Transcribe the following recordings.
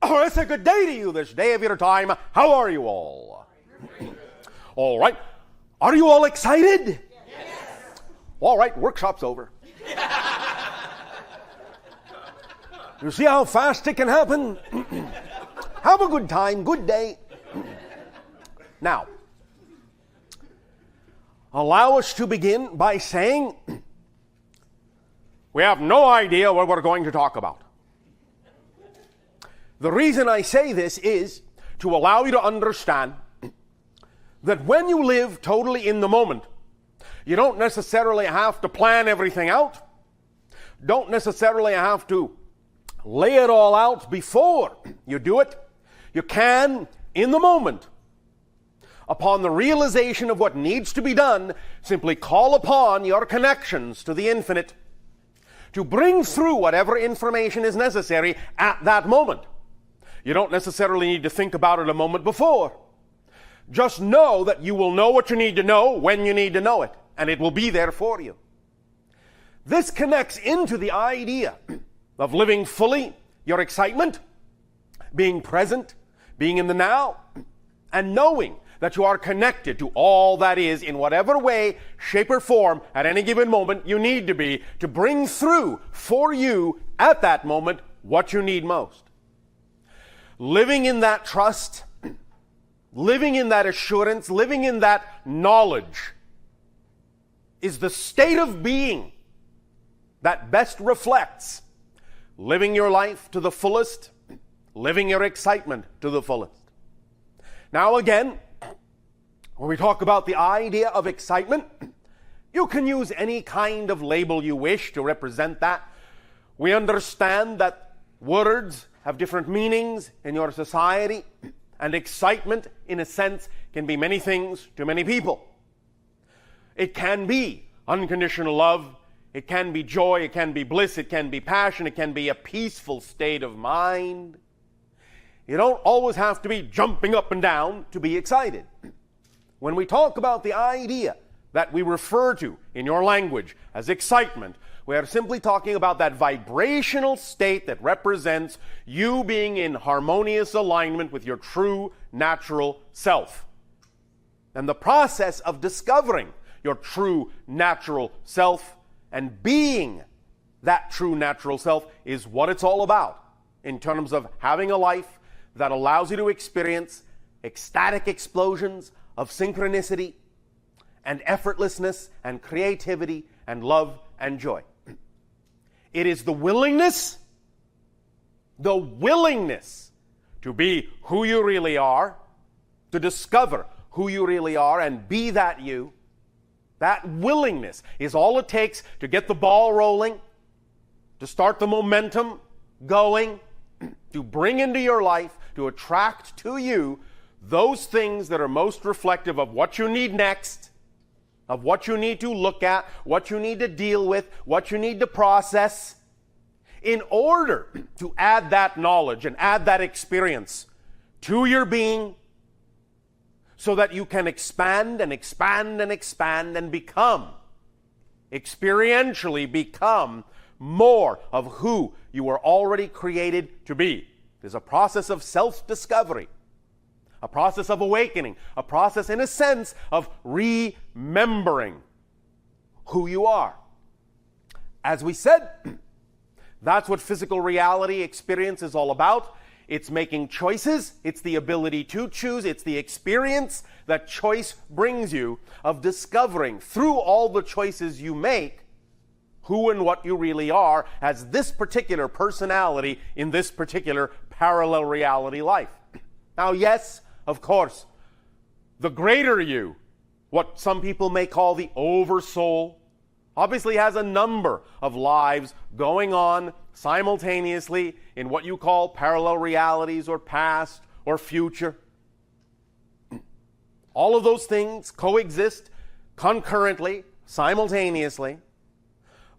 Oh, it's a good day to you this day of your time. How are you all? All right. Are you all excited? Yes. All right, workshop's over. You see how fast it can happen? Have a good time, good day. Now, allow us to begin by saying we have no idea what we're going to talk about. The reason I say this is to allow you to understand that when you live totally in the moment, you don't necessarily have to plan everything out, don't necessarily have to lay it all out before you do it. You can, in the moment, upon the realization of what needs to be done, simply call upon your connections to the infinite to bring through whatever information is necessary at that moment. You don't necessarily need to think about it a moment before. Just know that you will know what you need to know when you need to know it, and it will be there for you. This connects into the idea of living fully, your excitement, being present, being in the now, and knowing that you are connected to all that is in whatever way, shape, or form at any given moment you need to be to bring through for you at that moment what you need most. Living in that trust, living in that assurance, living in that knowledge is the state of being that best reflects living your life to the fullest, living your excitement to the fullest. Now again, when we talk about the idea of excitement, you can use any kind of label you wish to represent that. We understand that words have different meanings in your society, and excitement, in a sense, can be many things to many people. It can be unconditional love, it can be joy, it can be bliss, it can be passion, it can be a peaceful state of mind. You don't always have to be jumping up and down to be excited. When we talk about the idea that we refer to in your language as excitement, we are simply talking about that vibrational state that represents you being in harmonious alignment with your true natural self. And the process of discovering your true natural self and being that true natural self is what it's all about in terms of having a life that allows you to experience ecstatic explosions of synchronicity and effortlessness and creativity and love and joy. It is the willingness to be who you really are, to discover who you really are and be that you. That willingness is all it takes to get the ball rolling, to start the momentum going, to bring into your life, to attract to you those things that are most reflective of what you need next, of what you need to look at, what you need to deal with, what you need to process, in order to add that knowledge and add that experience to your being, so that you can expand and expand and expand and experientially become more of who you were already created to be. There's a process of self-discovery, a process of awakening, a process, in a sense, of remembering who you are. As we said, that's what physical reality experience is all about. It's making choices. It's the ability to choose. It's the experience that choice brings you of discovering through all the choices you make who and what you really are as this particular personality in this particular parallel reality life. Now, yes, of course, the greater you, what some people may call the oversoul, obviously has a number of lives going on simultaneously in what you call parallel realities or past or future. All of those things coexist concurrently, simultaneously.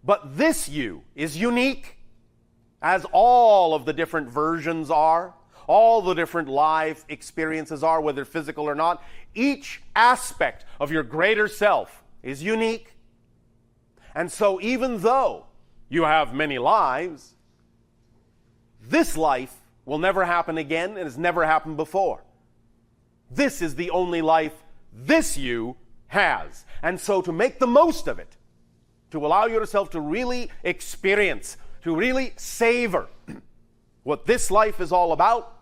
But this you is unique, as all of the different versions are, all the different life experiences are, whether physical or not. Each aspect of your greater self is unique. And so even though you have many lives, this life will never happen again and has never happened before. This is the only life this you has. And so to make the most of it, to allow yourself to really experience, to really savor what this life is all about,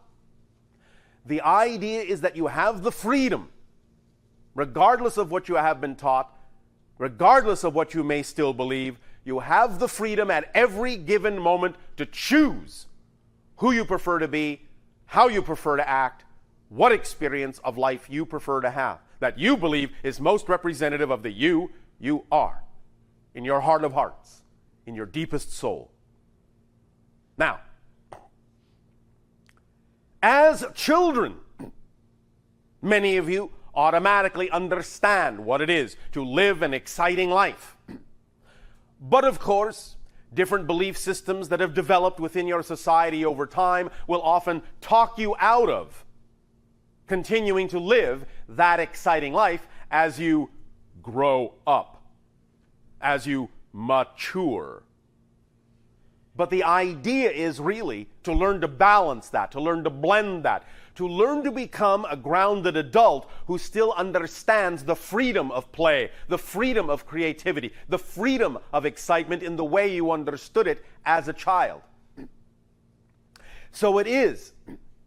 the idea is that you have the freedom, regardless of what you have been taught, regardless of what you may still believe, you have the freedom at every given moment to choose who you prefer to be, how you prefer to act, what experience of life you prefer to have, that you believe is most representative of the you are, in your heart of hearts, in your deepest soul. Now, as children, many of you automatically understand what it is to live an exciting life. But of course, different belief systems that have developed within your society over time will often talk you out of continuing to live that exciting life as you grow up, as you mature. But the idea is really to learn to balance that, to learn to blend that, to learn to become a grounded adult who still understands the freedom of play, the freedom of creativity, the freedom of excitement in the way you understood it as a child. So it is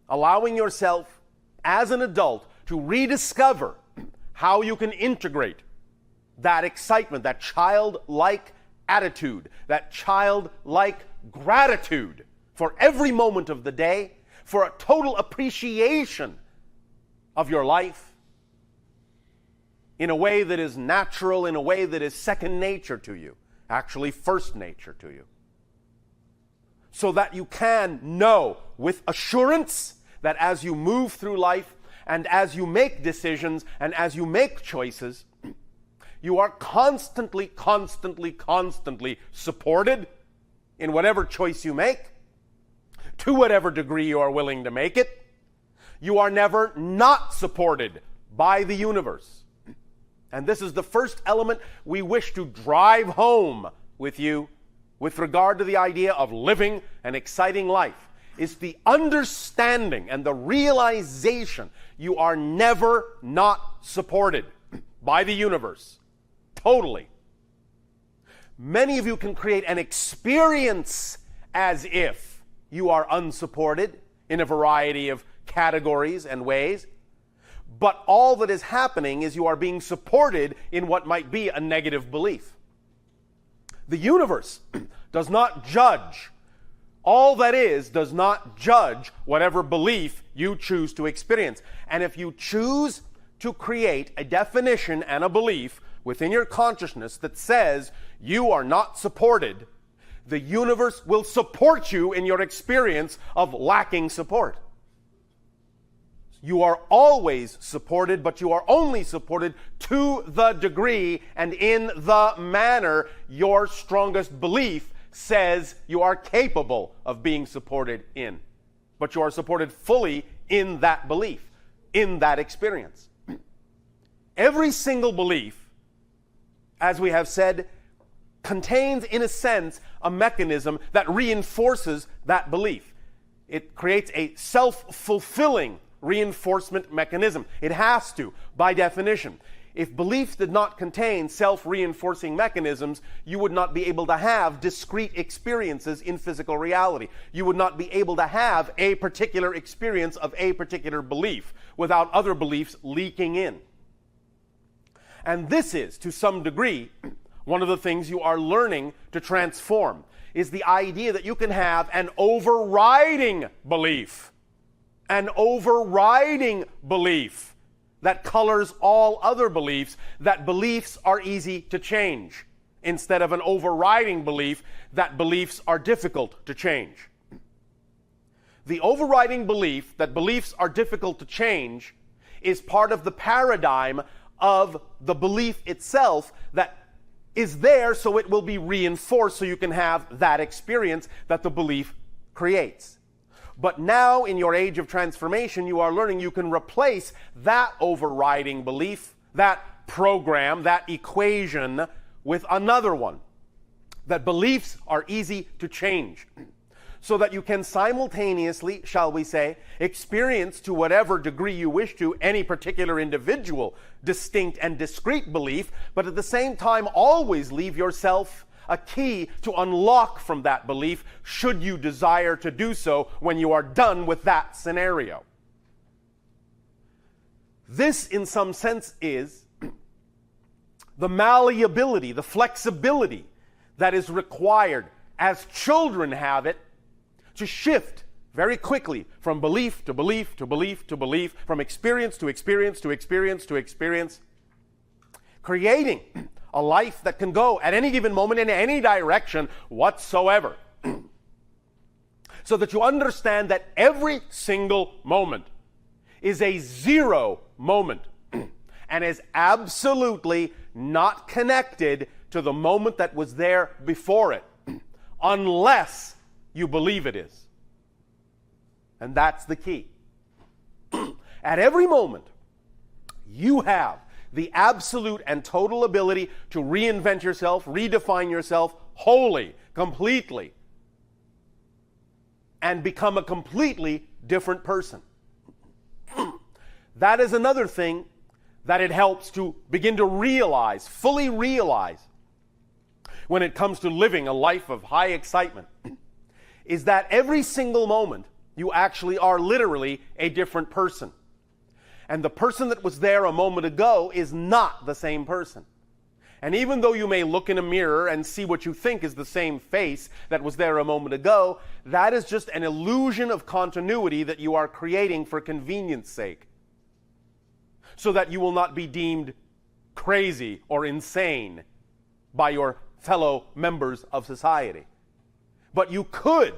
allowing yourself as an adult to rediscover how you can integrate that excitement, that childlike attitude, that childlike gratitude for every moment of the day, for a total appreciation of your life in a way that is natural, in a way that is second nature to you, actually first nature to you. So that you can know with assurance that as you move through life and as you make decisions and as you make choices, you are constantly supported in whatever choice you make, to whatever degree you are willing to make it. You are never not supported by the universe. And this is the first element we wish to drive home with you with regard to the idea of living an exciting life. Is the understanding and the realization you are never not supported by the universe. Totally. Many of you can create an experience as if you are unsupported in a variety of categories and ways, but all that is happening is you are being supported in what might be a negative belief. The universe does not judge. All that is does not judge whatever belief you choose to experience. And if you choose to create a definition and a belief within your consciousness that says you are not supported, the universe will support you in your experience of lacking support. You are always supported, but you are only supported to the degree and in the manner your strongest belief says you are capable of being supported in. But you are supported fully in that belief, in that experience. Every single belief, as we have said, contains, in a sense, a mechanism that reinforces that belief. It creates a self-fulfilling reinforcement mechanism. It has to, by definition. If belief did not contain self-reinforcing mechanisms, you would not be able to have discrete experiences in physical reality. You would not be able to have a particular experience of a particular belief without other beliefs leaking in. And this is, to some degree, one of the things you are learning to transform, is the idea that you can have an overriding belief. An overriding belief that colors all other beliefs, that beliefs are easy to change, instead of an overriding belief that beliefs are difficult to change. The overriding belief that beliefs are difficult to change is part of the paradigm of the belief itself that is there so it will be reinforced so you can have that experience that the belief creates. But now, in your age of transformation, you are learning you can replace that overriding belief, that program, that equation, with another one. That beliefs are easy to change. so that you can simultaneously, shall we say, experience to whatever degree you wish to any particular individual distinct and discrete belief, but at the same time always leave yourself a key to unlock from that belief should you desire to do so when you are done with that scenario. This, in some sense, is the malleability, the flexibility that is required as children have it to shift very quickly from belief to belief to belief to belief, from experience to experience to experience to experience, creating a life that can go at any given moment in any direction whatsoever. So that you understand that every single moment is a zero moment and is absolutely not connected to the moment that was there before it, unless you believe it is. And that's the key. At every moment, you have the absolute and total ability to reinvent yourself, redefine yourself wholly, completely, and become a completely different person. That is another thing that it helps to begin to realize, fully realize, when it comes to living a life of high excitement, is that every single moment you actually are literally a different person. And the person that was there a moment ago is not the same person. And even though you may look in a mirror and see what you think is the same face that was there a moment ago, that is just an illusion of continuity that you are creating for convenience sake, so that you will not be deemed crazy or insane by your fellow members of society. But you could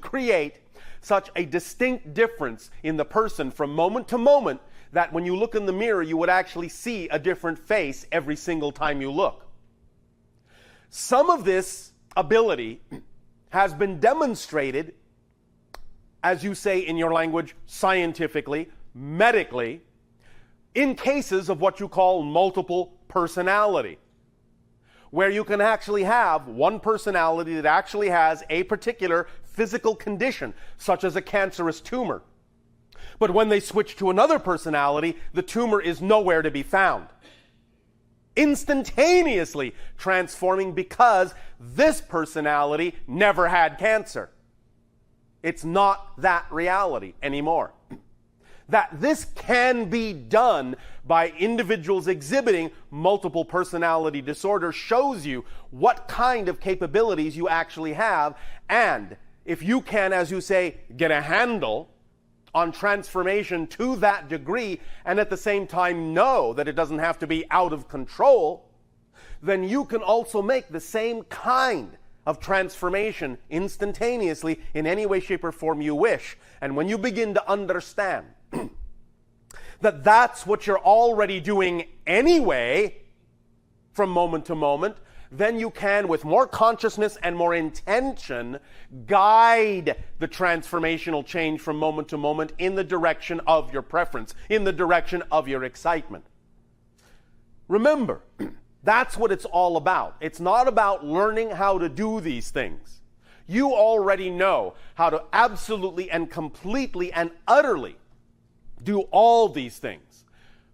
create such a distinct difference in the person from moment to moment that when you look in the mirror, you would actually see a different face every single time you look. Some of this ability has been demonstrated, as you say in your language, scientifically, medically, in cases of what you call multiple personality, where you can actually have one personality that actually has a particular physical condition, such as a cancerous tumor. But when they switch to another personality, the tumor is nowhere to be found, instantaneously transforming because this personality never had cancer. It's not that reality anymore. That this can be done by individuals exhibiting multiple personality disorder shows you what kind of capabilities you actually have, and if you can, as you say, get a handle on transformation to that degree, and at the same time know that it doesn't have to be out of control, then you can also make the same kind of transformation instantaneously in any way, shape, or form you wish. And when you begin to understand that that's what you're already doing anyway from moment to moment, then you can, with more consciousness and more intention, guide the transformational change from moment to moment in the direction of your preference, in the direction of your excitement. Remember, that's what it's all about. It's not about learning how to do these things. You already know how to absolutely and completely and utterly do all these things.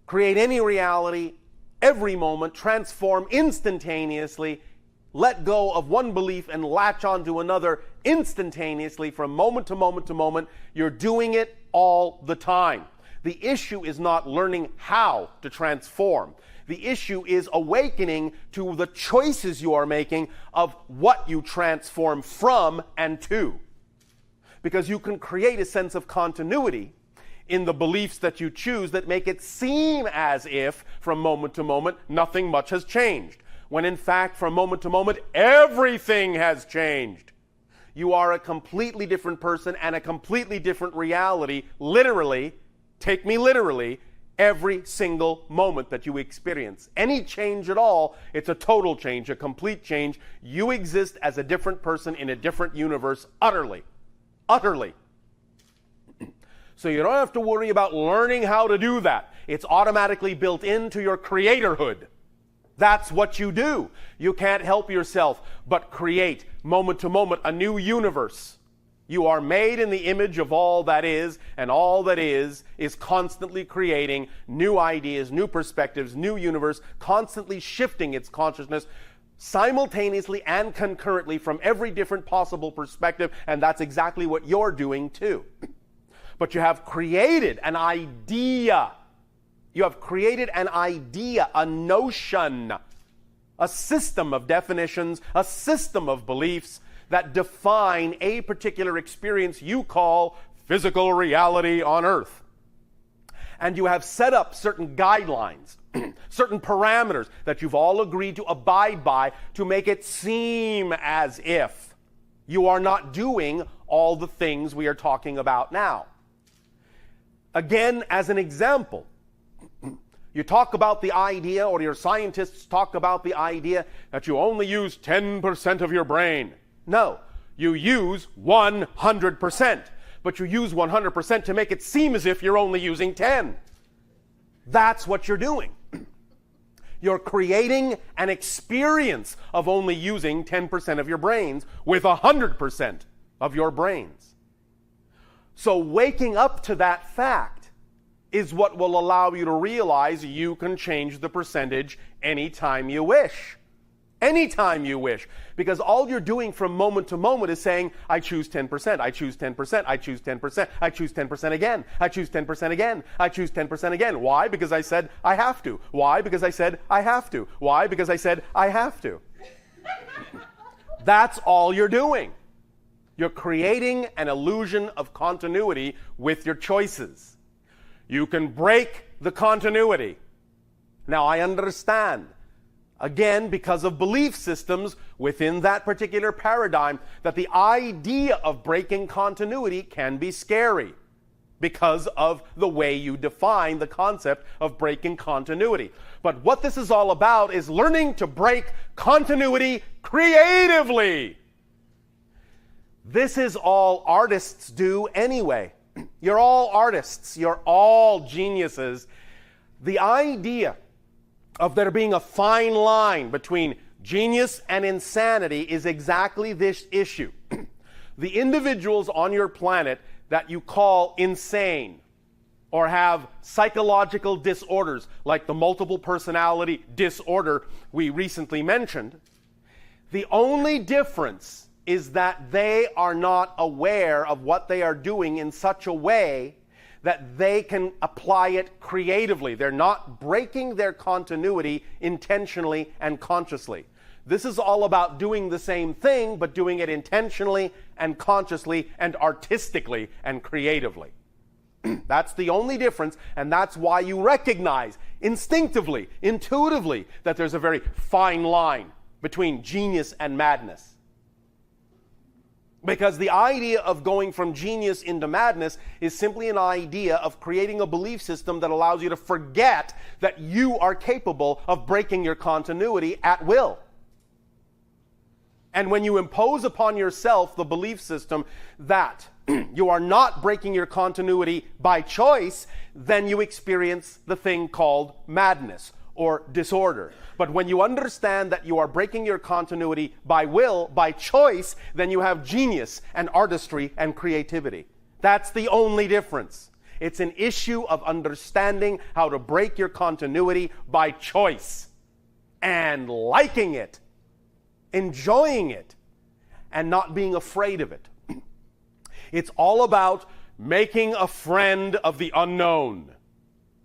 Create any reality, every moment, transform instantaneously, let go of one belief and latch onto another instantaneously from moment to moment to moment. You're doing it all the time. The issue is not learning how to transform. The issue is awakening to the choices you are making of what you transform from and to. Because you can create a sense of continuity in the beliefs that you choose that make it seem as if, from moment to moment, nothing much has changed. When in fact, from moment to moment, everything has changed. You are a completely different person and a completely different reality, literally, take me literally, every single moment that you experience. Any change at all, it's a total change, a complete change. You exist as a different person in a different universe, utterly. Utterly. So you don't have to worry about learning how to do that. It's automatically built into your creatorhood. That's what you do. You can't help yourself but create, moment to moment, a new universe. You are made in the image of all that is, and all that is constantly creating new ideas, new perspectives, new universe, constantly shifting its consciousness simultaneously and concurrently from every different possible perspective, and that's exactly what you're doing too. But you have created an idea. You have created an idea, a notion, a system of definitions, a system of beliefs that define a particular experience you call physical reality on Earth. And you have set up certain guidelines, certain parameters that you've all agreed to abide by to make it seem as if you are not doing all the things we are talking about now. Again, as an example, you talk about the idea, or your scientists talk about the idea that you only use 10% of your brain. No, you use 100%, but you use 100% to make it seem as if you're only using 10. That's what you're doing. You're creating an experience of only using 10% of your brains with 100% of your brains. So waking up to that fact is what will allow you to realize you can change the percentage anytime you wish. Anytime you wish. Because all you're doing from moment to moment is saying, I choose 10%, I choose 10%, I choose 10%, I choose 10% again, I choose 10% again, I choose 10% again. Why? Because I said I have to. Why? Because I said I have to. Why? Because I said I have to. That's all you're doing. You're creating an illusion of continuity with your choices. You can break the continuity. Now, I understand, again, because of belief systems within that particular paradigm, that the idea of breaking continuity can be scary because of the way you define the concept of breaking continuity. But what this is all about is learning to break continuity creatively. This is all artists do anyway. You're all artists. You're all geniuses. The idea of there being a fine line between genius and insanity is exactly this issue. The individuals on your planet that you call insane or have psychological disorders like the multiple personality disorder we recently mentioned, the only difference is that they are not aware of what they are doing in such a way that they can apply it creatively. They're not breaking their continuity intentionally and consciously. This is all about doing the same thing, but doing it intentionally and consciously and artistically and creatively. That's the only difference, and that's why you recognize instinctively, intuitively, that there's a very fine line between genius and madness. Because the idea of going from genius into madness is simply an idea of creating a belief system that allows you to forget that you are capable of breaking your continuity at will. And when you impose upon yourself the belief system that you are not breaking your continuity by choice, then you experience the thing called madness or disorder. But when you understand that you are breaking your continuity by will, by choice, then you have genius and artistry and creativity. That's the only difference. It's an issue of understanding how to break your continuity by choice and liking it, enjoying it, and not being afraid of it. It's all about making a friend of the unknown.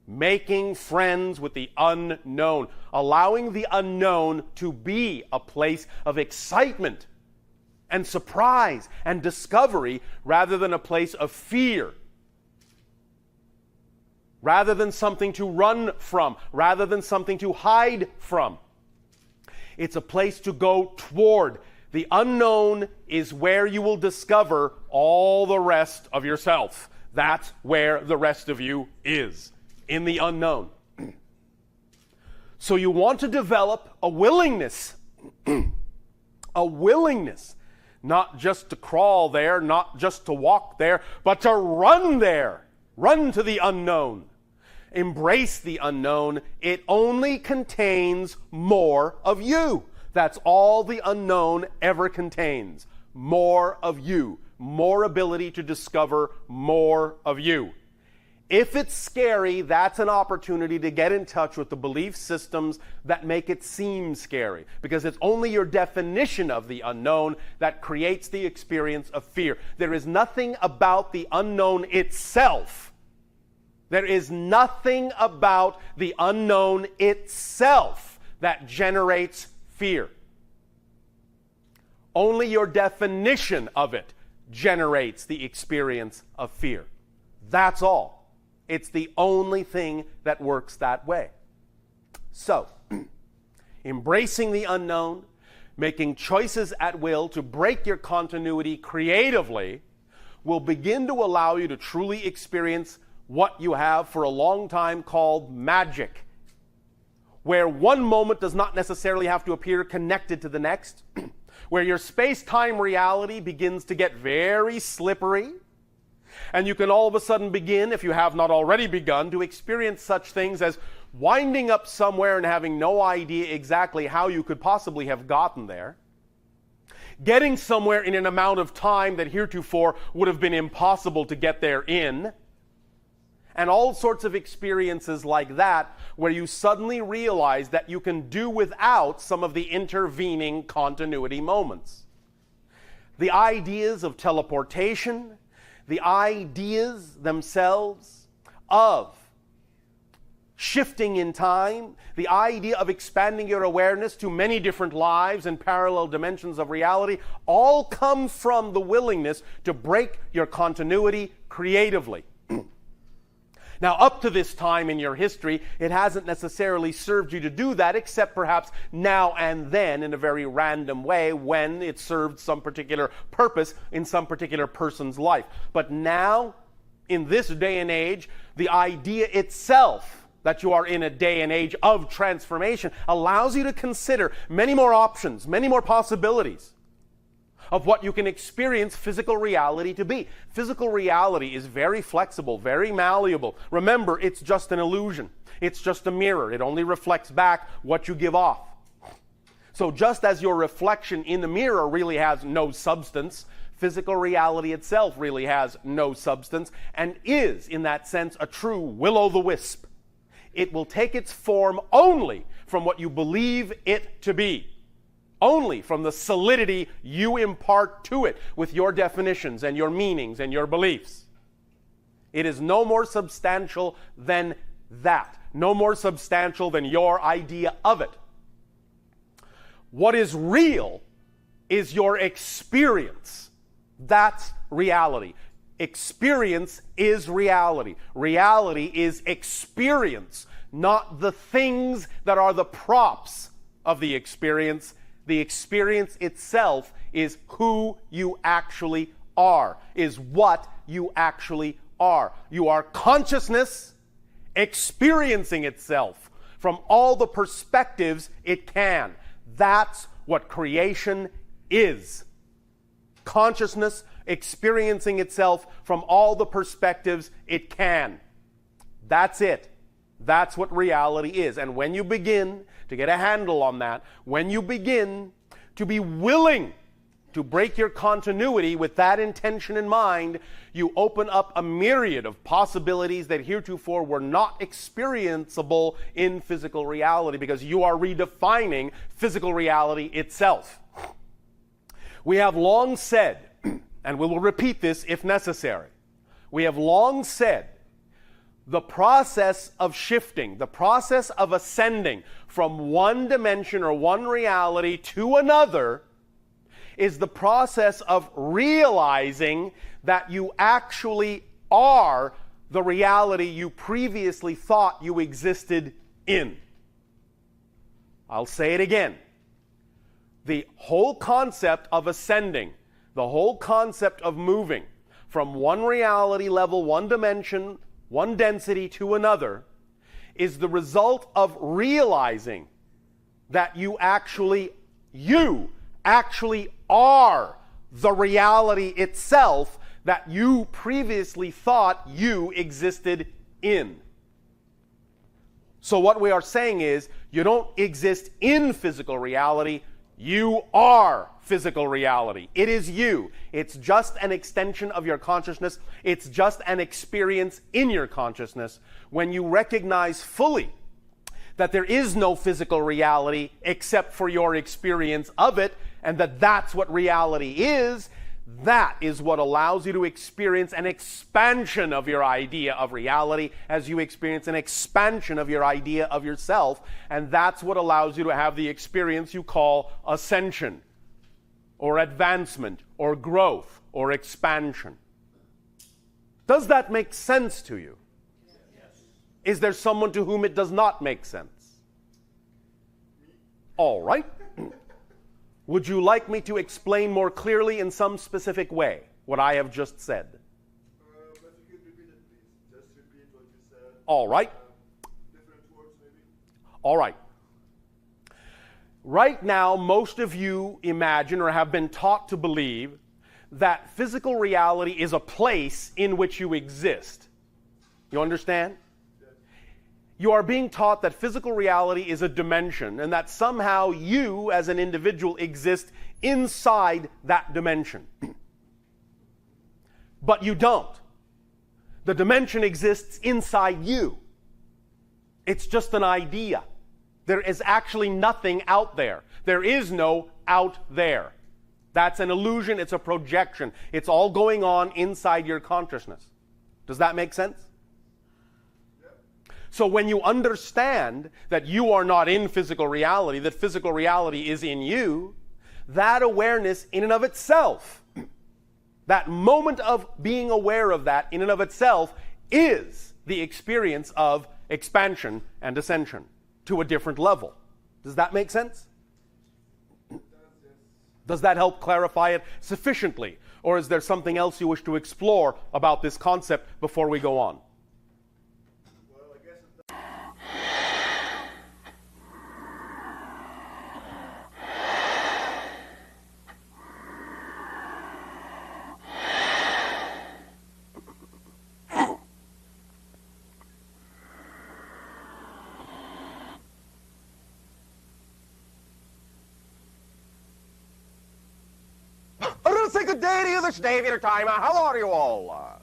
Making friends with the unknown. Allowing the unknown to be a place of excitement and surprise and discovery rather than a place of fear. Rather than something to run from. Rather than something to hide from. It's a place to go toward. The unknown is where you will discover all the rest of yourself. That's where the rest of you is. In the unknown. So you want to develop a willingness. A willingness. Not just to crawl there, not just to walk there, but to run there. Run to the unknown. Embrace the unknown. It only contains more of you. That's all the unknown ever contains. More of you. More ability to discover more of you. If it's scary, that's an opportunity to get in touch with the belief systems that make it seem scary, because it's only your definition of the unknown that creates the experience of fear. There is nothing about the unknown itself. There is nothing about the unknown itself that generates fear. Only your definition of it generates the experience of fear. That's all. It's the only thing that works that way. So, embracing the unknown, making choices at will to break your continuity creatively will begin to allow you to truly experience what you have for a long time called magic, where one moment does not necessarily have to appear connected to the next, where your space-time reality begins to get very slippery, and you can all of a sudden begin, if you have not already begun, to experience such things as winding up somewhere and having no idea exactly how you could possibly have gotten there, getting somewhere in an amount of time that heretofore would have been impossible to get there in, and all sorts of experiences like that where you suddenly realize that you can do without some of the intervening continuity moments. The ideas of teleportation, the ideas themselves of shifting in time, the idea of expanding your awareness to many different lives and parallel dimensions of reality, all come from the willingness to break your continuity creatively. Now, up to this time in your history, it hasn't necessarily served you to do that, except perhaps now and then in a very random way when it served some particular purpose in some particular person's life. But now, in this day and age, the idea itself that you are in a day and age of transformation allows you to consider many more options, many more possibilities of what you can experience physical reality to be. Physical reality is very flexible, very malleable. Remember, it's just an illusion. It's just a mirror. It only reflects back what you give off. So just as your reflection in the mirror really has no substance, physical reality itself really has no substance and is, in that sense, a true will-o'-the-wisp. It will take its form only from what you believe it to be. Only from the solidity you impart to it with your definitions and your meanings and your beliefs. It is no more substantial than that. No more substantial than your idea of it. What is real is your experience. That's reality. Experience is reality. Reality is experience, not the things that are the props of the experience. The experience itself is who you actually are, is what you actually are. You are consciousness experiencing itself from all the perspectives it can. That's what creation is. Consciousness experiencing itself from all the perspectives it can. That's it. That's what reality is. And when you begin to get a handle on that, when you begin to be willing to break your continuity with that intention in mind, you open up a myriad of possibilities that heretofore were not experienceable in physical reality, because you are redefining physical reality itself. We have long said, and we will repeat this if necessary, we have long said the process of shifting, the process of ascending from one dimension or one reality to another is the process of realizing that you actually are the reality you previously thought you existed in. I'll say it again. The whole concept of ascending, the whole concept of moving from one reality level, one dimension, one density to another, is the result of realizing that you actually are the reality itself that you previously thought you existed in. So what we are saying is, you don't exist in physical reality, you are physical reality. It is you. It's just an extension of your consciousness. It's just an experience in your consciousness. When you recognize fully that there is no physical reality except for your experience of it, and that that's what reality is, that is what allows you to experience an expansion of your idea of reality as you experience an expansion of your idea of yourself. And that's what allows you to have the experience you call ascension, or advancement, or growth, or expansion. Does that make sense to you? Yes. Is there someone to whom it does not make sense? All right. Would you like me to explain more clearly in some specific way what I have just said? But you could repeat it, please. Just repeat what you said. All right. Different words, maybe. All right. Right now, most of you imagine or have been taught to believe that physical reality is a place in which you exist. You understand? You are being taught that physical reality is a dimension, and that somehow you, as an individual, exist inside that dimension. But you don't. The dimension exists inside you. It's just an idea. There is actually nothing out there. There is no out there. That's an illusion. It's a projection. It's all going on inside your consciousness. Does that make sense? So when you understand that you are not in physical reality, that physical reality is in you, that awareness in and of itself, that moment of being aware of that in and of itself, is the experience of expansion and ascension to a different level. Does that make sense? Does that help clarify it sufficiently? Or is there something else you wish to explore about this concept before we go on? Good day to you this day of your time. How are you all?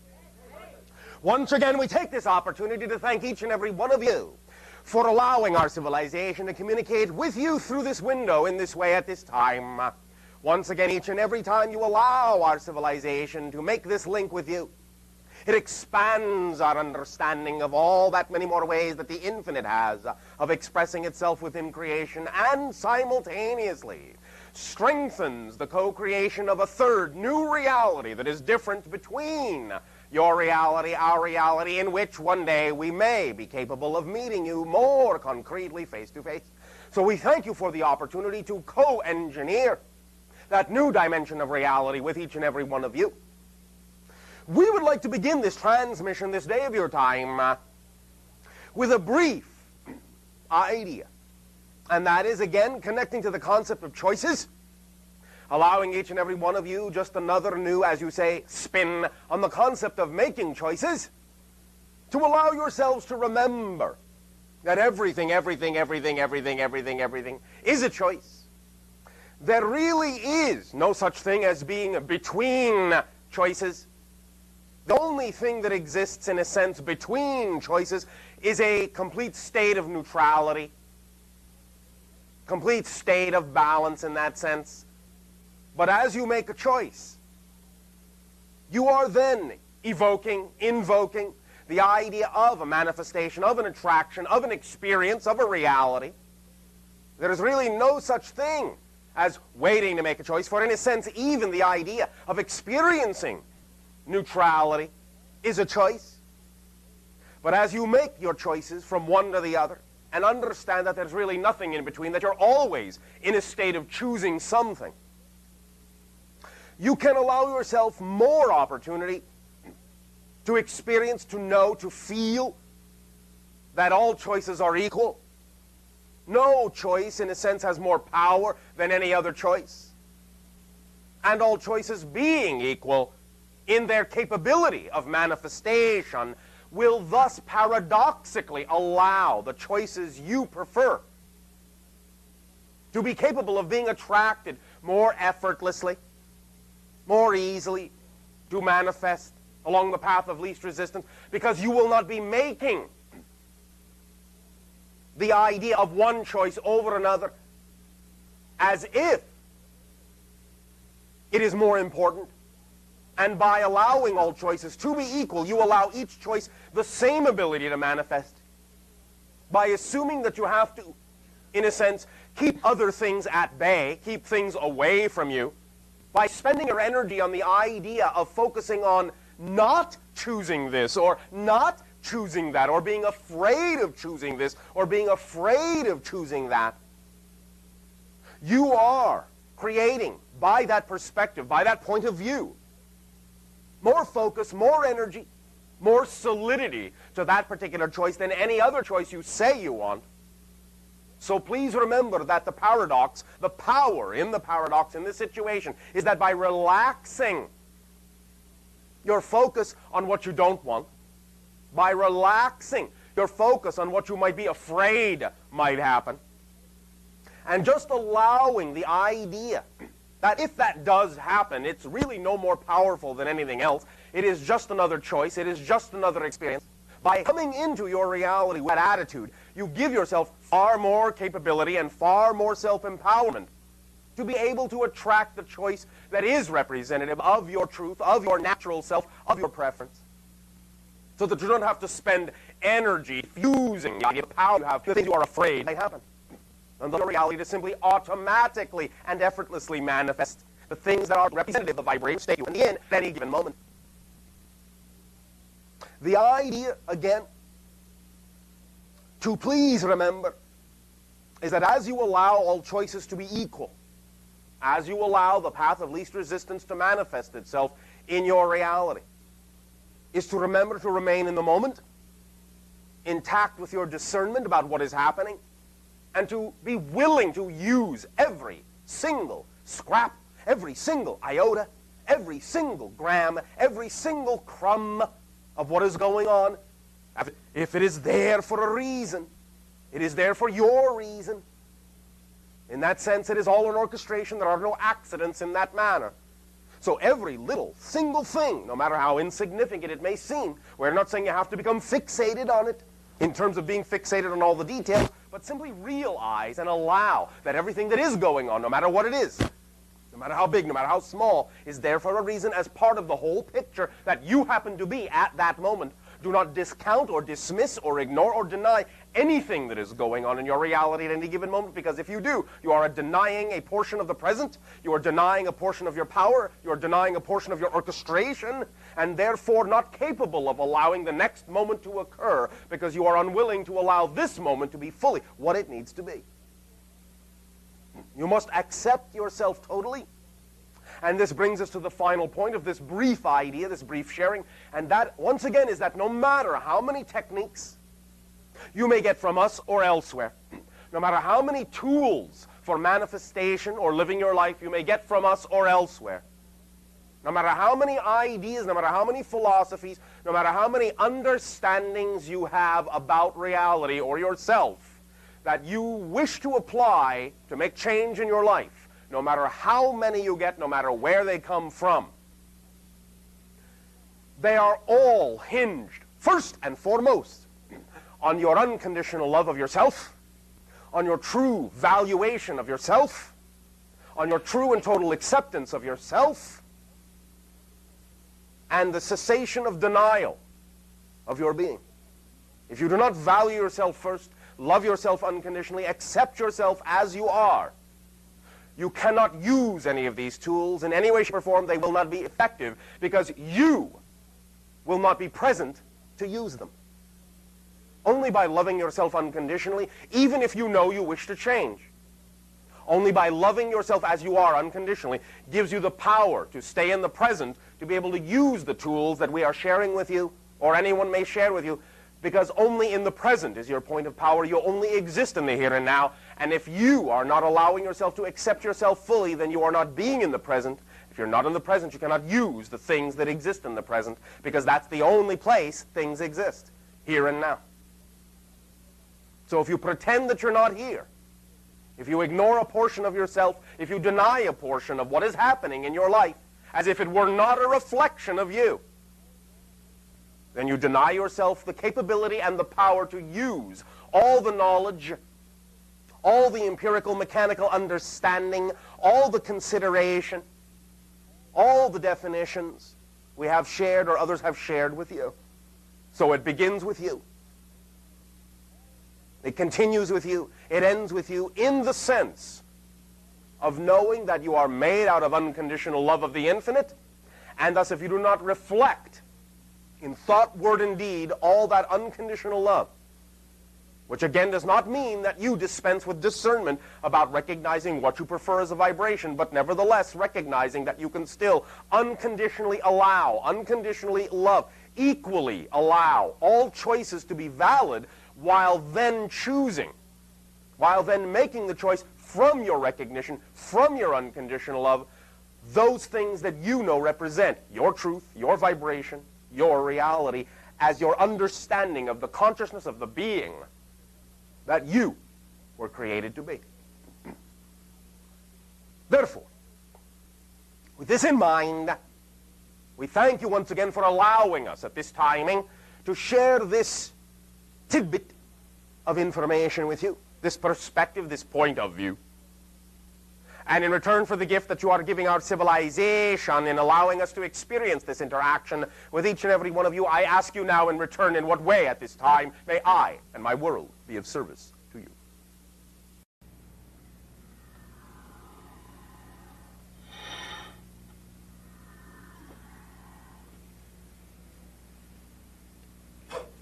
Once again, we take this opportunity to thank each and every one of you for allowing our civilization to communicate with you through this window in this way at this time. Once again, each and every time you allow our civilization to make this link with you, it expands our understanding of all that many more ways that the infinite has of expressing itself within creation, and simultaneously strengthens the co-creation of a third new reality that is different between your reality, our reality, in which one day we may be capable of meeting you more concretely face to face. So we thank you for the opportunity to co-engineer that new dimension of reality with each and every one of you. We would like to begin this transmission this day of your time with a brief idea. And that is, again, connecting to the concept of choices, allowing each and every one of you just another new, as you say, spin on the concept of making choices, to allow yourselves to remember that everything is a choice. There really is no such thing as being between choices. The only thing that exists, in a sense, between choices is a complete state of neutrality, complete state of balance in that sense. But as you make a choice, you are then invoking the idea of a manifestation, of an attraction, of an experience, of a reality. There is really no such thing as waiting to make a choice, for in a sense, even the idea of experiencing neutrality is a choice. But as you make your choices from one to the other, and understand that there's really nothing in between, that you're always in a state of choosing something, you can allow yourself more opportunity to experience, to know, to feel that all choices are equal. No choice, in a sense, has more power than any other choice. And all choices being equal in their capability of manifestation will thus paradoxically allow the choices you prefer to be capable of being attracted more effortlessly, more easily to manifest along the path of least resistance, because you will not be making the idea of one choice over another as if it is more important. And by allowing all choices to be equal, you allow each choice the same ability to manifest. By assuming that you have to, in a sense, keep other things at bay, keep things away from you, by spending your energy on the idea of focusing on not choosing this or not choosing that, or being afraid of choosing this or being afraid of choosing that, you are creating, by that perspective, by that point of view, more focus, more energy, more solidity to that particular choice than any other choice you say you want. So please remember that the paradox, the power in the paradox in this situation, is that by relaxing your focus on what you don't want, by relaxing your focus on what you might be afraid might happen, and just allowing the idea that if that does happen, it's really no more powerful than anything else. It is just another choice. It is just another experience. By coming into your reality with that attitude, you give yourself far more capability and far more self-empowerment to be able to attract the choice that is representative of your truth, of your natural self, of your preference. So that you don't have to spend energy fusing the idea of power you have to the things you are afraid might happen. And the reality to simply automatically and effortlessly manifest the things that are representative of the vibrational state you're in at any given moment. The idea, again, to please remember, is that as you allow all choices to be equal, as you allow the path of least resistance to manifest itself in your reality, is to remember to remain in the moment, intact with your discernment about what is happening, and to be willing to use every single scrap, every single iota, every single gram, every single crumb of what is going on. If it is there for a reason, it is there for your reason. In that sense, it is all an orchestration. There are no accidents in that manner. So every little single thing, no matter how insignificant it may seem, we're not saying you have to become fixated on it in terms of being fixated on all the details, but simply realize and allow that everything that is going on, no matter what it is, no matter how big, no matter how small, is there for a reason as part of the whole picture that you happen to be at that moment. Do not discount or dismiss or ignore or deny anything that is going on in your reality at any given moment, because if you do, you are denying a portion of the present, you are denying a portion of your power, you are denying a portion of your orchestration, and therefore not capable of allowing the next moment to occur because you are unwilling to allow this moment to be fully what it needs to be. You must accept yourself totally. And this brings us to the final point of this brief idea, this brief sharing, and that, once again, is that no matter how many techniques you may get from us or elsewhere, no matter how many tools for manifestation or living your life you may get from us or elsewhere, no matter how many ideas, no matter how many philosophies, no matter how many understandings you have about reality or yourself that you wish to apply to make change in your life, no matter how many you get, no matter where they come from, they are all hinged, first and foremost, on your unconditional love of yourself, on your true valuation of yourself, on your true and total acceptance of yourself, and the cessation of denial of your being. If you do not value yourself first, love yourself unconditionally, accept yourself as you are, you cannot use any of these tools in any way, shape, or form. They will not be effective because you will not be present to use them. Only by loving yourself unconditionally, even if you know you wish to change. Only by loving yourself as you are unconditionally gives you the power to stay in the present, to be able to use the tools that we are sharing with you, or anyone may share with you, because only in the present is your point of power. You only exist in the here and now. And if you are not allowing yourself to accept yourself fully, then you are not being in the present, If you're not in the present, you cannot use the things that exist in the present, because that's the only place things exist, here and now. So if you pretend that you're not here, if you ignore a portion of yourself, if you deny a portion of what is happening in your life, as if it were not a reflection of you, then you deny yourself the capability and the power to use all the knowledge, all the empirical mechanical understanding, all the consideration, all the definitions we have shared or others have shared with you. So it begins with you. It continues with you. It ends with you in the sense of knowing that you are made out of unconditional love of the infinite, and thus if you do not reflect in thought, word, and deed all that unconditional love, which again does not mean that you dispense with discernment about recognizing what you prefer as a vibration, but nevertheless recognizing that you can still unconditionally allow, unconditionally love, equally allow all choices to be valid, while then choosing, while then making the choice from your recognition, from your unconditional love, those things that you know represent your truth, your vibration, your reality, as your understanding of the consciousness of the being that you were created to be. Therefore, with this in mind, we thank you once again for allowing us at this timing to share this tidbit of information with you, this perspective, this point of view. And in return for the gift that you are giving our civilization in allowing us to experience this interaction with each and every one of you, I ask you now in return, in what way at this time may I and my world be of service to you?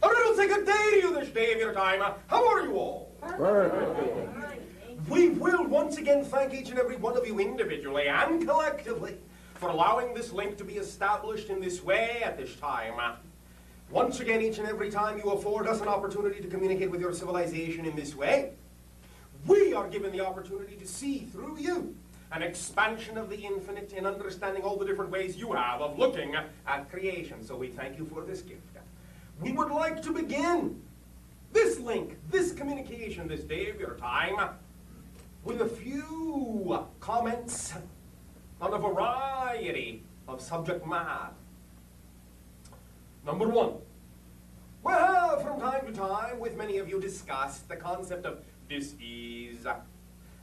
A little say good day to you this day of your time. How are you all? We will once again thank each and every one of you individually and collectively for allowing this link to be established in this way at this time. Once again, each and every time you afford us an opportunity to communicate with your civilization in this way, we are given the opportunity to see through you an expansion of the infinite in understanding all the different ways you have of looking at creation. So we thank you for this gift. We would like to begin this link, this communication, this day of your time, with a few comments on a variety of subject matter. Number one, we have from time to time with many of you discussed the concept of dis-ease.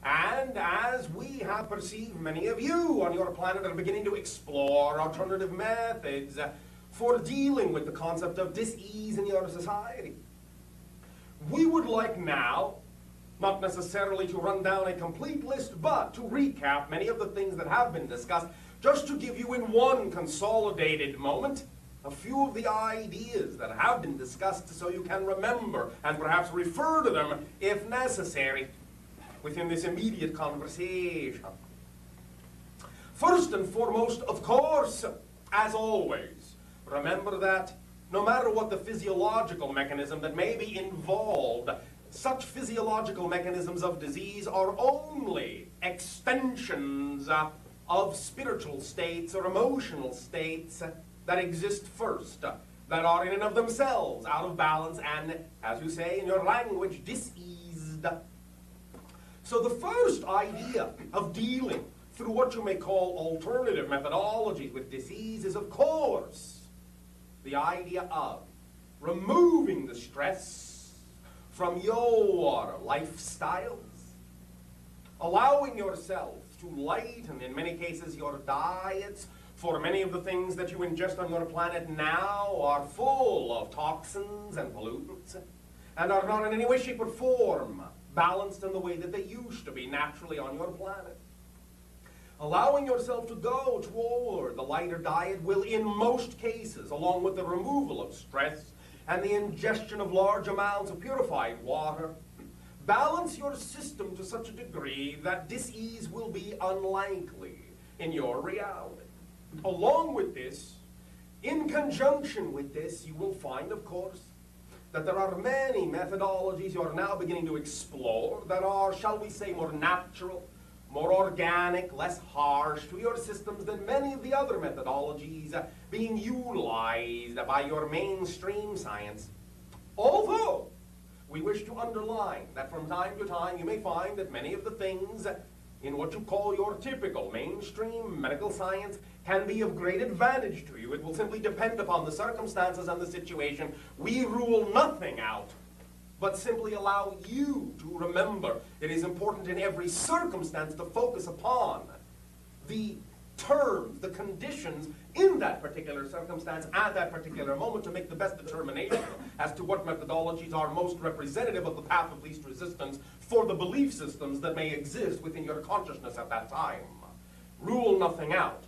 And as we have perceived, many of you on your planet are beginning to explore alternative methods for dealing with the concept of dis-ease in your society. We would like now, not necessarily to run down a complete list, but to recap many of the things that have been discussed, just to give you in one consolidated moment a few of the ideas that have been discussed so you can remember and perhaps refer to them if necessary within this immediate conversation. First and foremost, of course, as always, remember that no matter what the physiological mechanism that may be involved, such physiological mechanisms of disease are only extensions of spiritual states or emotional states that exist first, that are in and of themselves out of balance and, as you say in your language, diseased. So the first idea of dealing through what you may call alternative methodologies with disease is, of course, the idea of removing the stress from your lifestyles, allowing yourself to lighten, in many cases, your diets, for many of the things that you ingest on your planet now are full of toxins and pollutants, and are not in any way, shape, or form balanced in the way that they used to be naturally on your planet. Allowing yourself to go toward the lighter diet will, in most cases, along with the removal of stress and the ingestion of large amounts of purified water, balance your system to such a degree that dis-ease will be unlikely in your reality. Along with this, in conjunction with this, you will find, of course, that there are many methodologies you are now beginning to explore that are, shall we say, more natural, more organic, less harsh to your systems than many of the other methodologies being utilized by your mainstream science. Although, we wish to underline that from time to time you may find that many of the things in what you call your typical mainstream medical science can be of great advantage to you. It will simply depend upon the circumstances and the situation. We rule nothing out, but simply allow you to remember it is important in every circumstance to focus upon the terms, the conditions in that particular circumstance at that particular moment to make the best determination as to what methodologies are most representative of the path of least resistance for the belief systems that may exist within your consciousness at that time. Rule nothing out,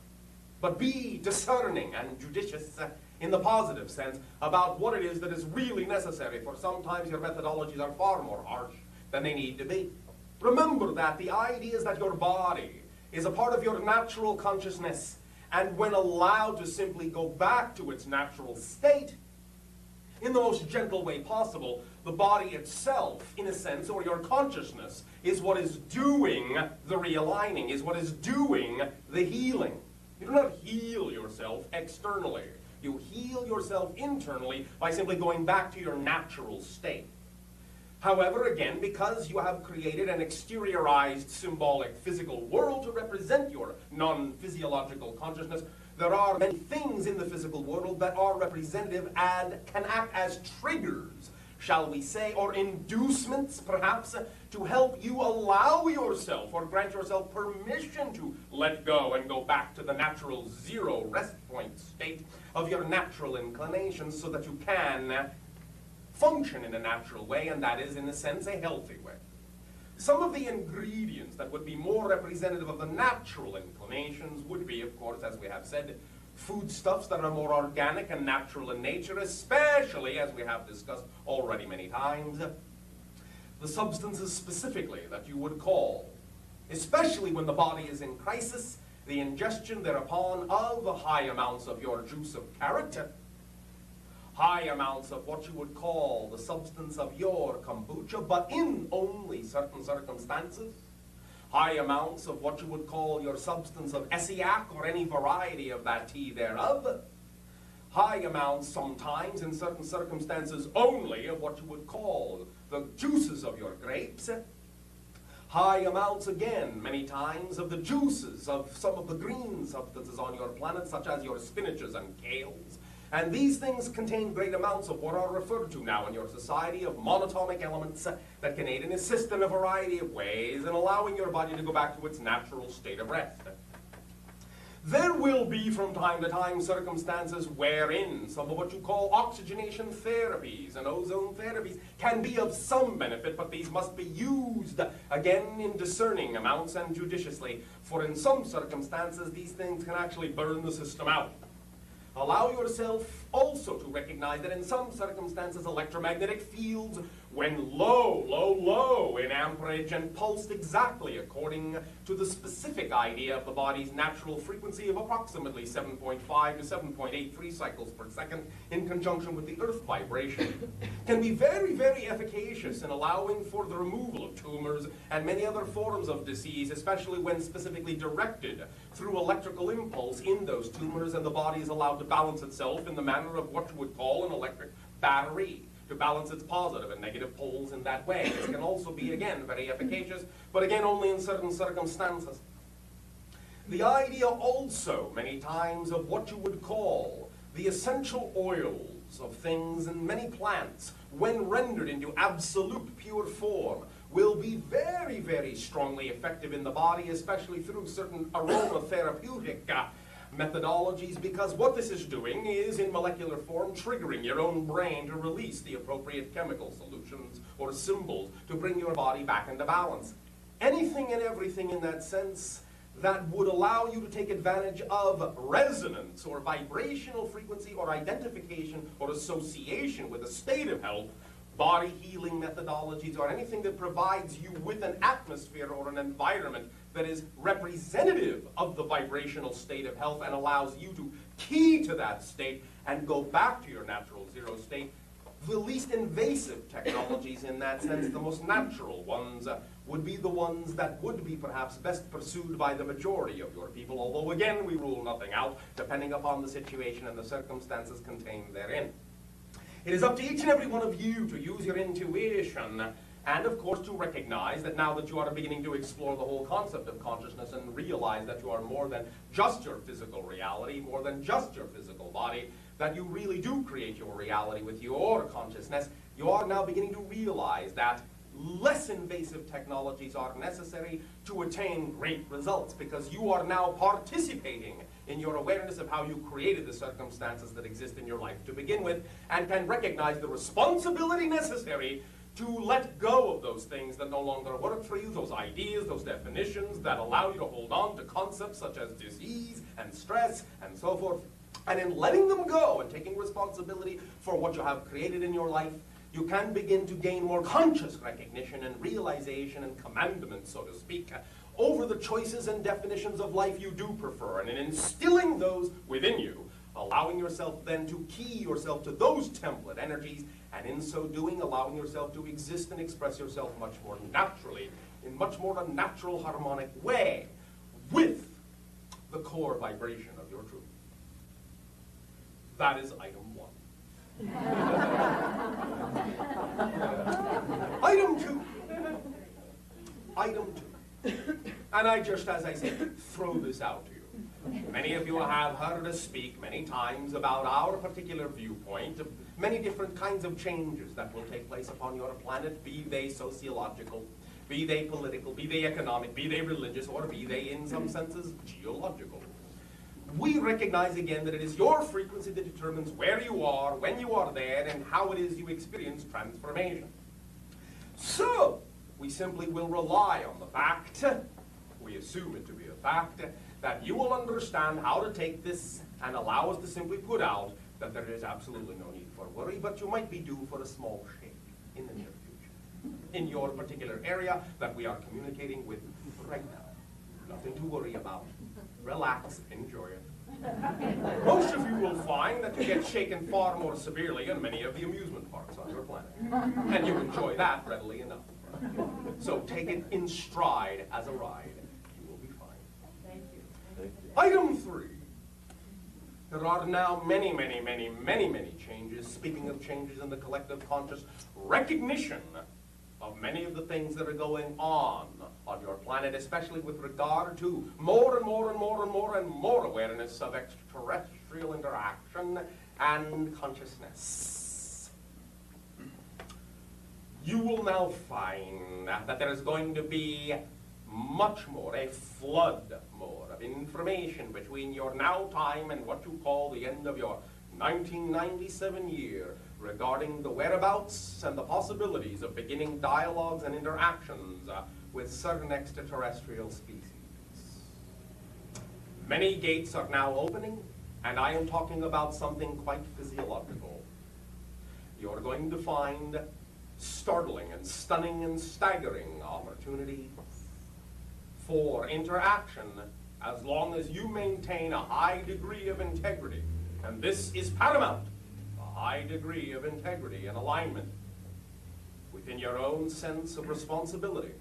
but be discerning and judicious in the positive sense about what it is that is really necessary, for sometimes your methodologies are far more harsh than they need to be. Remember that the idea is that your body is a part of your natural consciousness, and when allowed to simply go back to its natural state, in the most gentle way possible, the body itself, in a sense, or your consciousness, is what is doing the realigning, is what is doing the healing. You do not heal yourself externally. You heal yourself internally by simply going back to your natural state. However, again, because you have created an exteriorized symbolic physical world to represent your non-physiological consciousness, there are many things in the physical world that are representative and can act as triggers, shall we say, or inducements, perhaps, to help you allow yourself or grant yourself permission to let go and go back to the natural zero rest point state of your natural inclinations so that you can function in a natural way, and that is, in a sense, a healthy way. Some of the ingredients that would be more representative of the natural inclinations would be, of course, as we have said, foodstuffs that are more organic and natural in nature, especially, as we have discussed already many times, the substances specifically that you would call, especially when the body is in crisis, the ingestion thereupon of high amounts of your juice of carrot, high amounts of what you would call the substance of your kombucha, but in only certain circumstances, high amounts of what you would call your substance of Essiac or any variety of that tea thereof, high amounts sometimes in certain circumstances only of what you would call the juices of your grapes, high amounts again many times of the juices of some of the green substances on your planet, such as your spinaches and kales. And these things contain great amounts of what are referred to now in your society of monatomic elements that can aid and assist in a variety of ways in allowing your body to go back to its natural state of rest. There will be from time to time circumstances wherein some of what you call oxygenation therapies and ozone therapies can be of some benefit, but these must be used, again, in discerning amounts and judiciously, for in some circumstances these things can actually burn the system out. Allow yourself also to recognize that in some circumstances electromagnetic fields, when low in amperage and pulsed exactly according to the specific idea of the body's natural frequency of approximately 7.5 to 7.83 cycles per second in conjunction with the earth vibration, can be very, very efficacious in allowing for the removal of tumors and many other forms of disease, especially when specifically directed through electrical impulse in those tumors, and the body is allowed to balance itself in the manner of what you would call an electric battery, to balance its positive and negative poles in that way. This can also be, again, very efficacious, but again, only in certain circumstances. The idea also, many times, of what you would call the essential oils of things in many plants, when rendered into absolute pure form, will be very, very strongly effective in the body, especially through certain aromatherapeutic methodologies, because what this is doing is, in molecular form, triggering your own brain to release the appropriate chemical solutions or symbols to bring your body back into balance. Anything and everything in that sense that would allow you to take advantage of resonance or vibrational frequency or identification or association with a state of health, body healing methodologies, or anything that provides you with an atmosphere or an environment that is representative of the vibrational state of health and allows you to key to that state and go back to your natural zero state, the least invasive technologies in that sense, the most natural ones, would be the ones that would be perhaps best pursued by the majority of your people, although again we rule nothing out, depending upon the situation and the circumstances contained therein. It is up to each and every one of you to use your intuition and, of course, to recognize that now that you are beginning to explore the whole concept of consciousness and realize that you are more than just your physical reality, more than just your physical body, that you really do create your reality with your consciousness, you are now beginning to realize that less invasive technologies are necessary to attain great results, because you are now participating in your awareness of how you created the circumstances that exist in your life to begin with, and can recognize the responsibility necessary to let go of those things that no longer work for you, those ideas, those definitions that allow you to hold on to concepts such as disease and stress and so forth. And in letting them go and taking responsibility for what you have created in your life, you can begin to gain more conscious recognition and realization and commandment, so to speak, over the choices and definitions of life you do prefer. And in instilling those within you, allowing yourself then to key yourself to those template energies, and in so doing, allowing yourself to exist and express yourself much more naturally, in much more a natural, harmonic way, with the core vibration of your truth. That is item 1. Item 2. Item 2. And I just, as I said, throw this out to you. Many of you have heard us speak many times about our particular viewpoint of many different kinds of changes that will take place upon your planet, be they sociological, be they political, be they economic, be they religious, or be they, in some senses, geological. We recognize again that it is your frequency that determines where you are, when you are there, and how it is you experience transformation. So, we simply will rely on the fact, we assume it to be a fact, that you will understand how to take this and allow us to simply put out that there is absolutely no need for worry, but you might be due for a small shake in the near future, in your particular area that we are communicating with right now. Nothing to worry about. Relax, enjoy it. Most of you will find that you get shaken far more severely in many of the amusement parks on your planet. And you enjoy that readily enough. So take it in stride as a ride. You will be fine. Thank you. Item 3. There are now many changes. Speaking of changes in the collective conscious recognition of many of the things that are going on your planet, especially with regard to more and more awareness of extraterrestrial interaction and consciousness. You will now find that there is going to be much more, a flood more of information between your now time and what you call the end of your 1997 year, regarding the whereabouts and the possibilities of beginning dialogues and interactions with certain extraterrestrial species. Many gates are now opening, and I am talking about something quite physiological. You're going to find startling and stunning and staggering opportunities for interaction as long as you maintain a high degree of integrity. And this is paramount. High degree of integrity and alignment within your own sense of responsibility.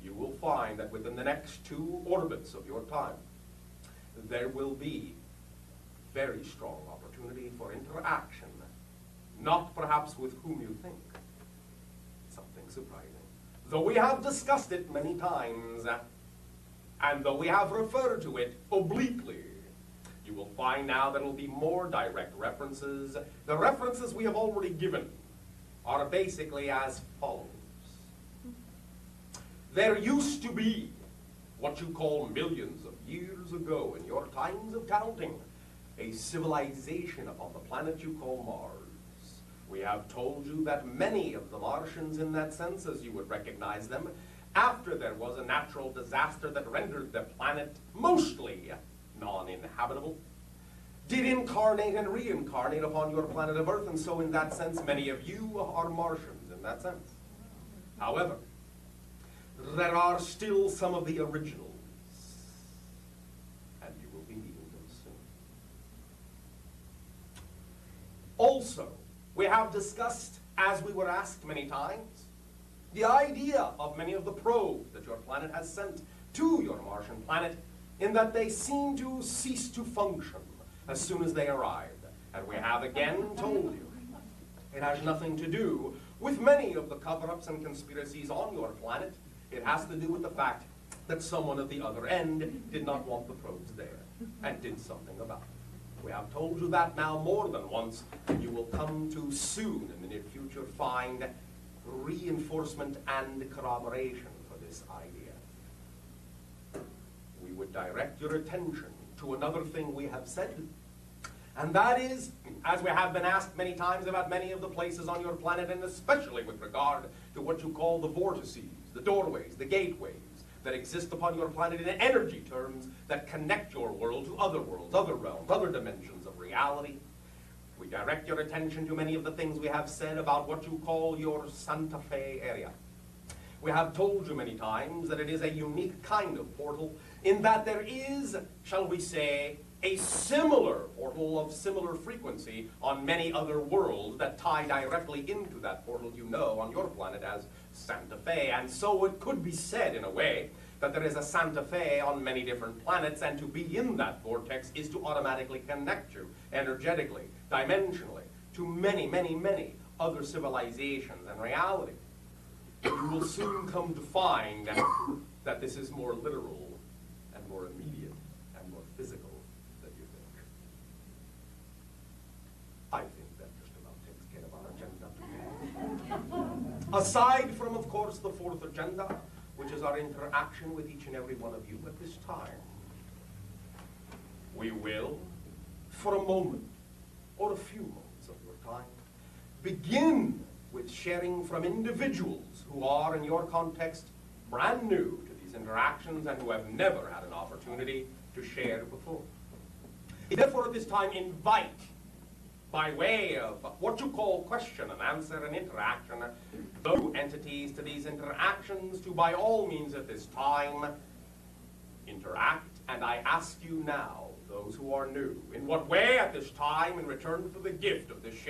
You will find that within the next 2 orbits of your time, there will be very strong opportunity for interaction, not perhaps with whom you think. Something surprising. Though we have discussed it many times, and though we have referred to it obliquely, you will find now there will be more direct references. The references we have already given are basically as follows. There used to be what you call millions of years ago in your times of counting, a civilization upon the planet you call Mars. We have told you that many of the Martians in that sense, as you would recognize them, after there was a natural disaster that rendered the planet mostly non-inhabitable, did incarnate and reincarnate upon your planet of Earth, and so in that sense, many of you are Martians in that sense. However, there are still some of the originals, and you will be meeting them soon. Also, we have discussed as we were asked many times, the idea of many of the probes that your planet has sent to your Martian planet, in that they seem to cease to function as soon as they arrive. And we have again told you, it has nothing to do with many of the cover-ups and conspiracies on your planet. It has to do with the fact that someone at the other end did not want the probes there and did something about it. We have told you that now more than once, and you will come to soon in the near future find reinforcement and corroboration for this idea. We would direct your attention to another thing we have said, and that is, as we have been asked many times about many of the places on your planet, and especially with regard to what you call the vortices, the doorways, the gateways that exist upon your planet in energy terms that connect your world to other worlds, other realms, other dimensions of reality. We direct your attention to many of the things we have said about what you call your Santa Fe area. We have told you many times that it is a unique kind of portal in that there is, shall we say, a similar portal of similar frequency on many other worlds that tie directly into that portal you know on your planet as Santa Fe. And so it could be said, in a way, that there is a Santa Fe on many different planets, and to be in that vortex is to automatically connect you energetically, dimensionally, to many, many, many other civilizations and realities. You will soon come to find that this is more literal and more immediate and more physical than you think. I think that just about takes care of our agenda today. Aside from, of course, the fourth agenda, which is our interaction with each and every one of you at this time, we will, for a moment, or a few moments of your time, begin with sharing from individuals who are, in your context, brand new to these interactions and who have never had an opportunity to share before. Therefore, at this time, invite, by way of what you call question and answer and interaction, those entities to these interactions to, by all means at this time, interact. And I ask you now, those who are new, in what way at this time, in return for the gift of this shared